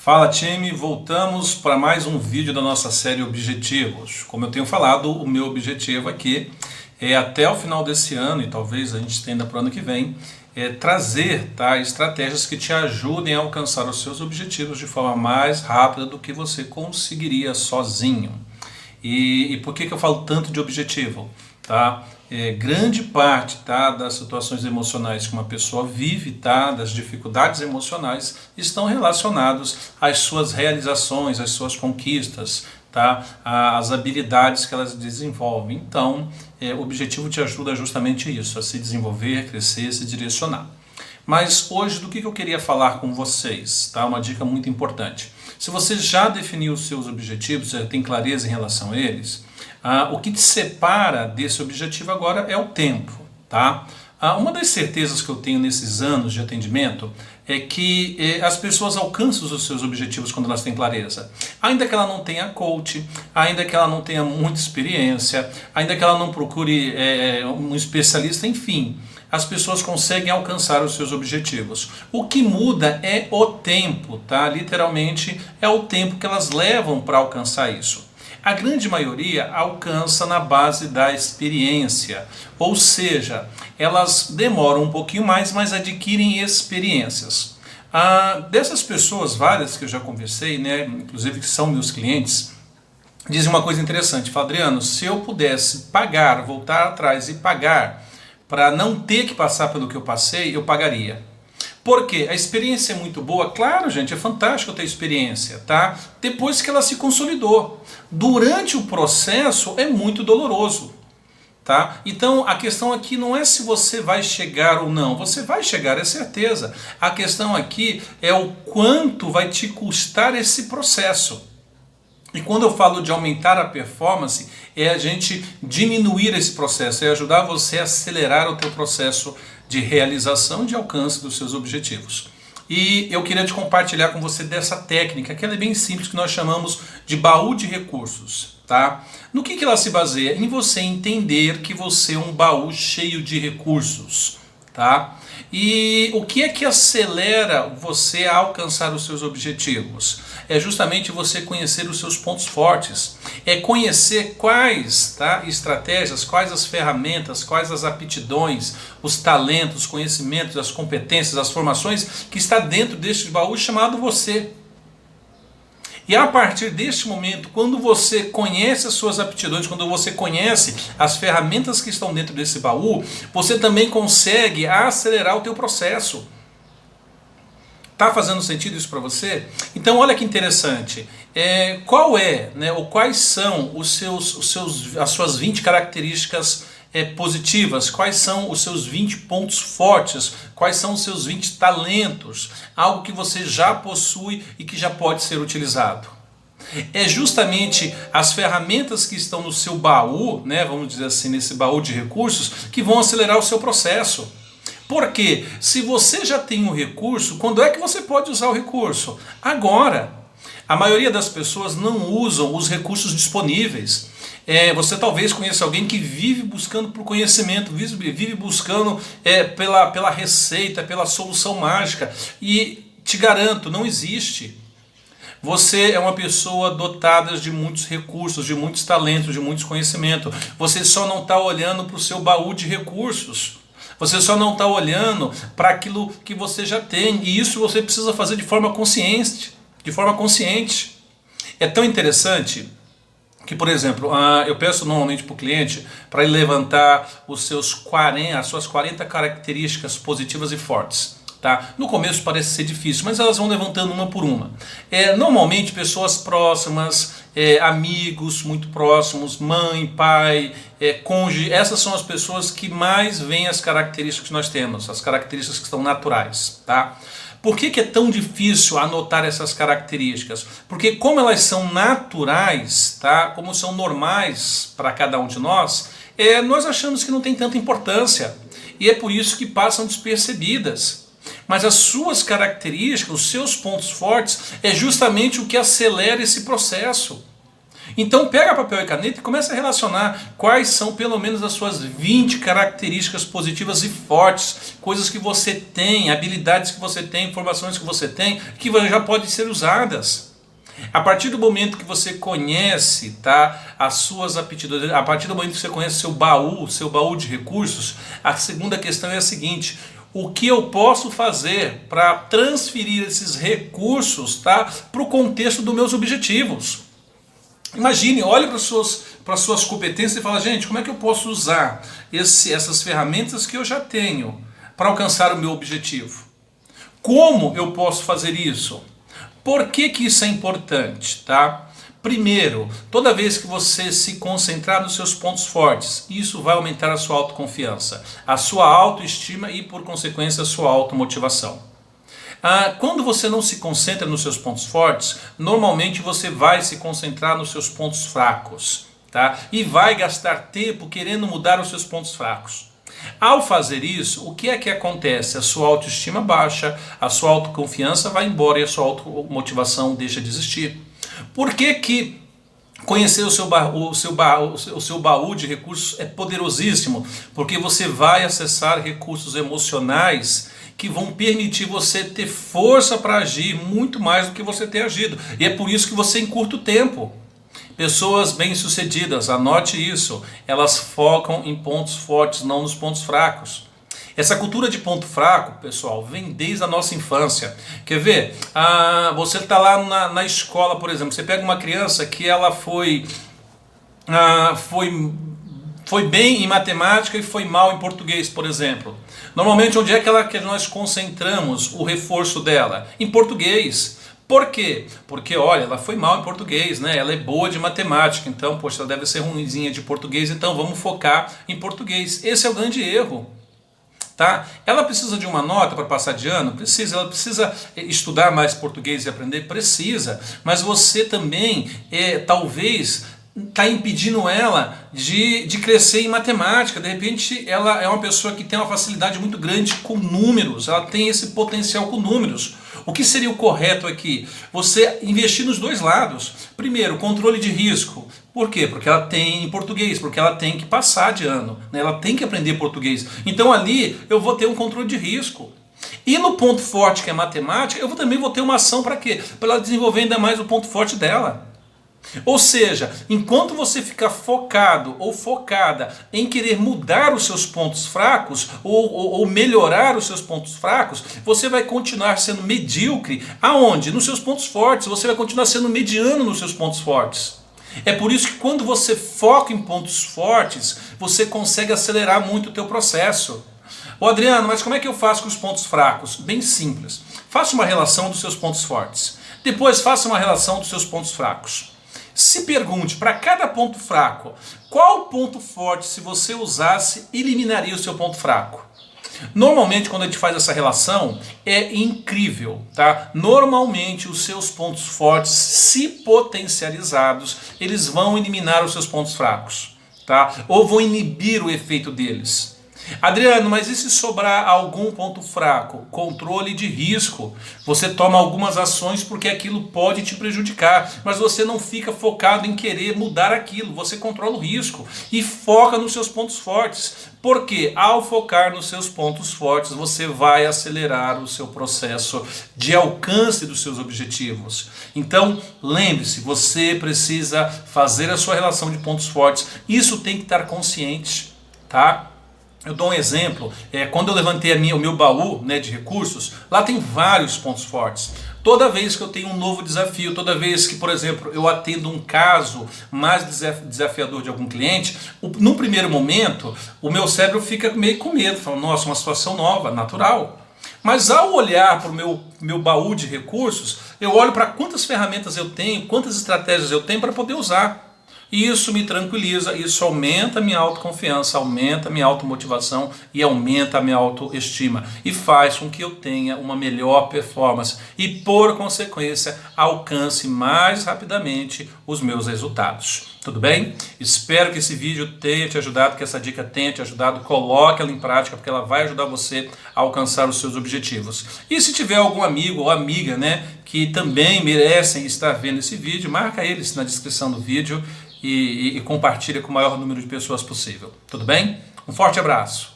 Fala time, voltamos para mais um vídeo da nossa série Objetivos. Como eu tenho falado, o meu objetivo aqui é até o final desse ano, e talvez a gente estenda para o ano que vem, trazer estratégias que te ajudem a alcançar os seus objetivos de forma mais rápida do que você conseguiria sozinho. E por que eu falo tanto de objetivo? Grande parte das situações emocionais que uma pessoa vive, das dificuldades emocionais, estão relacionados às suas realizações, às suas conquistas, às habilidades que elas desenvolvem. Então, o objetivo te ajuda justamente isso, a se desenvolver, crescer, se direcionar. Mas hoje, do que eu queria falar com vocês? Uma dica muito importante. Se você já definiu os seus objetivos, já tem clareza em relação a eles, o que te separa desse objetivo agora é o tempo. Uma das certezas que eu tenho nesses anos de atendimento é que as pessoas alcançam os seus objetivos quando elas têm clareza. Ainda que ela não tenha coach, ainda que ela não tenha muita experiência, ainda que ela não procure um especialista, enfim, as pessoas conseguem alcançar os seus objetivos. O que muda é o tempo, literalmente é o tempo que elas levam para alcançar isso. A grande maioria alcança na base da experiência, ou seja, elas demoram um pouquinho mais, mas adquirem experiências. Dessas pessoas, várias que eu já conversei, inclusive que são meus clientes, dizem uma coisa interessante: Adriano, se eu pudesse pagar, voltar atrás e pagar para não ter que passar pelo que eu passei, eu pagaria. Por quê? A experiência é muito boa? Claro, gente, é fantástico ter experiência, depois que ela se consolidou. Durante o processo é muito doloroso, Então a questão aqui não é se você vai chegar ou não, você vai chegar, é certeza. A questão aqui é o quanto vai te custar esse processo. E quando eu falo de aumentar a performance, é a gente diminuir esse processo, é ajudar você a acelerar o teu processo de realização, de alcance dos seus objetivos. E eu queria te compartilhar com você dessa técnica, que ela é bem simples, que nós chamamos de baú de recursos. No que ela se baseia? Em você entender que você é um baú cheio de recursos. E o que é que acelera você a alcançar os seus objetivos? É justamente você conhecer os seus pontos fortes. É conhecer quais estratégias, quais as ferramentas, quais as aptidões, os talentos, os conhecimentos, as competências, as formações que está dentro deste baú chamado você. E a partir deste momento, quando você conhece as suas aptidões, quando você conhece as ferramentas que estão dentro desse baú, você também consegue acelerar o teu processo. Está fazendo sentido isso para você? Então olha que interessante. Quais são as suas 20 características positivas? Quais são os seus 20 pontos fortes? Quais são os seus 20 talentos? Algo que você já possui e que já pode ser utilizado. É justamente as ferramentas que estão no seu baú, vamos dizer assim, nesse baú de recursos, que vão acelerar o seu processo. Porque se você já tem um recurso, quando é que você pode usar o recurso? Agora. A maioria das pessoas não usam os recursos disponíveis. Você talvez conheça alguém que vive buscando por conhecimento, vive buscando pela receita, pela solução mágica. E te garanto, não existe. Você é uma pessoa dotada de muitos recursos, de muitos talentos, de muitos conhecimentos. Você só não está olhando para o seu baú de recursos. Você só não está olhando para aquilo que você já tem. E isso você precisa fazer de forma consciente. É tão interessante que, por exemplo, eu peço normalmente para o cliente para ele levantar as suas 40 características positivas e fortes. No começo parece ser difícil, mas elas vão levantando uma por uma. Normalmente pessoas próximas, amigos muito próximos, mãe, pai, cônjuge, essas são as pessoas que mais veem as características que nós temos, as características que estão naturais. Por que é tão difícil anotar essas características? Porque como elas são naturais, como são normais para cada um de nós, nós achamos que não tem tanta importância. E é por isso que passam despercebidas. Mas as suas características, os seus pontos fortes, é justamente o que acelera esse processo. Então pega papel e caneta e começa a relacionar quais são pelo menos as suas 20 características positivas e fortes, coisas que você tem, habilidades que você tem, informações que você tem, que já podem ser usadas. A partir do momento que você conhece, tá, as suas aptidões, a partir do momento que você conhece seu baú de recursos, a segunda questão é a seguinte: o que eu posso fazer para transferir esses recursos, tá, para o contexto dos meus objetivos? Imagine, olhe para as suas competências e fala, gente, como é que eu posso usar essas ferramentas que eu já tenho para alcançar o meu objetivo? Como eu posso fazer isso? Por que isso é importante, tá? Primeiro, toda vez que você se concentrar nos seus pontos fortes, isso vai aumentar a sua autoconfiança, a sua autoestima e, por consequência, a sua automotivação. Quando você não se concentra nos seus pontos fortes, normalmente você vai se concentrar nos seus pontos fracos, tá? E vai gastar tempo querendo mudar os seus pontos fracos. Ao fazer isso, o que é que acontece? A sua autoestima baixa, a sua autoconfiança vai embora e a sua automotivação deixa de existir. Por que conhecer o seu baú de recursos é poderosíssimo? Porque você vai acessar recursos emocionais que vão permitir você ter força para agir muito mais do que você tem agido. E é por isso que você encurta o tempo. Pessoas bem-sucedidas, anote isso, elas focam em pontos fortes, não nos pontos fracos. Essa cultura de ponto fraco, pessoal, vem desde a nossa infância. Quer ver? Você está lá na escola, por exemplo, você pega uma criança que ela foi bem em matemática e foi mal em português, por exemplo. Normalmente, onde é que nós concentramos o reforço dela? Em português. Por quê? Porque, olha, ela foi mal em português, né? Ela é boa de matemática, então, poxa, ela deve ser ruinzinha de português, então vamos focar em português. Esse é o grande erro. Tá? Ela precisa de uma nota para passar de ano? Precisa. Ela precisa estudar mais português e aprender? Precisa. Mas você também, talvez, está impedindo ela de crescer em matemática. De repente ela é uma pessoa que tem uma facilidade muito grande com números, ela tem esse potencial com números. O que seria o correto aqui? Você investir nos dois lados. Primeiro, controle de risco. Por quê? Porque ela tem em português, porque ela tem que passar de ano, né? Ela tem que aprender português. Então ali eu vou ter um controle de risco. E no ponto forte, que é matemática, eu também vou ter uma ação para quê? Para ela desenvolver ainda mais o ponto forte dela. Ou seja, enquanto você ficar focado ou focada em querer mudar os seus pontos fracos ou melhorar os seus pontos fracos, você vai continuar sendo medíocre. Aonde? Nos seus pontos fortes. Você vai continuar sendo mediano nos seus pontos fortes. É por isso que quando você foca em pontos fortes, você consegue acelerar muito o teu processo. Ô Adriano, mas como é que eu faço com os pontos fracos? Bem simples. Faça uma relação dos seus pontos fortes. Depois faça uma relação dos seus pontos fracos. Se pergunte, para cada ponto fraco, qual ponto forte, se você usasse, eliminaria o seu ponto fraco? Normalmente, quando a gente faz essa relação, é incrível, tá? Normalmente, os seus pontos fortes, se potencializados, eles vão eliminar os seus pontos fracos, tá? Ou vão inibir o efeito deles. Adriano, mas e se sobrar algum ponto fraco? Controle de risco. Você toma algumas ações porque aquilo pode te prejudicar, mas você não fica focado em querer mudar aquilo. Você controla o risco e foca nos seus pontos fortes. Porque ao focar nos seus pontos fortes, você vai acelerar o seu processo de alcance dos seus objetivos. Então, lembre-se, você precisa fazer a sua relação de pontos fortes. Isso tem que estar consciente, tá? Eu dou um exemplo, quando eu levantei o meu baú, né, de recursos, lá tem vários pontos fortes. Toda vez que eu tenho um novo desafio, toda vez que, por exemplo, eu atendo um caso mais desafiador de algum cliente, num primeiro momento, o meu cérebro fica meio com medo, falando, nossa, uma situação nova, natural. Mas ao olhar para o meu baú de recursos, eu olho para quantas ferramentas eu tenho, quantas estratégias eu tenho para poder usar. E isso me tranquiliza, isso aumenta a minha autoconfiança, aumenta a minha automotivação e aumenta a minha autoestima. E faz com que eu tenha uma melhor performance e, por consequência, alcance mais rapidamente os meus resultados. Tudo bem? Espero que esse vídeo tenha te ajudado, que essa dica tenha te ajudado. Coloque ela em prática, porque ela vai ajudar você a alcançar os seus objetivos. E se tiver algum amigo ou amiga, né, que também merecem estar vendo esse vídeo, marca eles na descrição do vídeo e compartilha com o maior número de pessoas possível. Tudo bem? Um forte abraço!